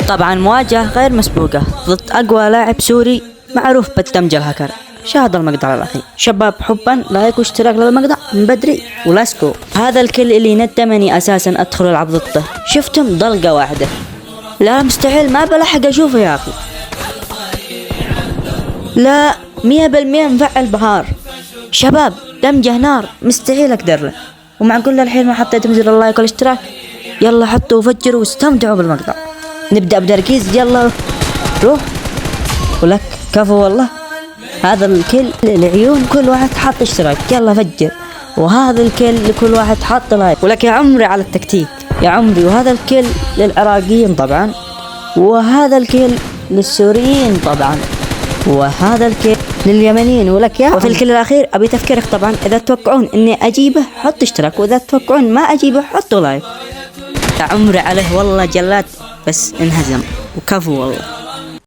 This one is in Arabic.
طبعا مواجهة غير مسبوقة ضد أقوى لاعب سوري معروف بالدمج الهكر. شاهد المقطع الأخير. شباب حبا لايك واشتراك للمقطع من بدري ولاسكو. هذا الكل اللي ندمني أساسا أدخل ألعب ضده. شفتم ضلقة واحدة. لا مستحيل ما بلحق أشوفه يا أخي. لا 100% مفعل بهار. شباب دمجه نار مستحيل أقدر له. ومع كل الحين ما حطيتم زر اللايك والاشتراك. يلا حطوا وفجروا واستمتعوا بالمقطع. نبدأ بتركيز. يلا روح ولك كفو والله. هذا الكل للعيون كل واحد حط اشتراك. يلا فجر. وهذا الكل لكل واحد حط لايك. ولك يا عمري على التكتيك يا عمري. وهذا الكل للعراقيين طبعا. وهذا الكل للسوريين طبعا. وهذا الكل لليمنيين. ولك يا وفي الكل الأخير أبي تفكيرك طبعا. إذا تتوقعون إني أجيبه حط اشتراك. وإذا تتوقعون ما أجيبه حطوا لايك. يا عمري عليه والله جلاد بس انهزم وكفو والله.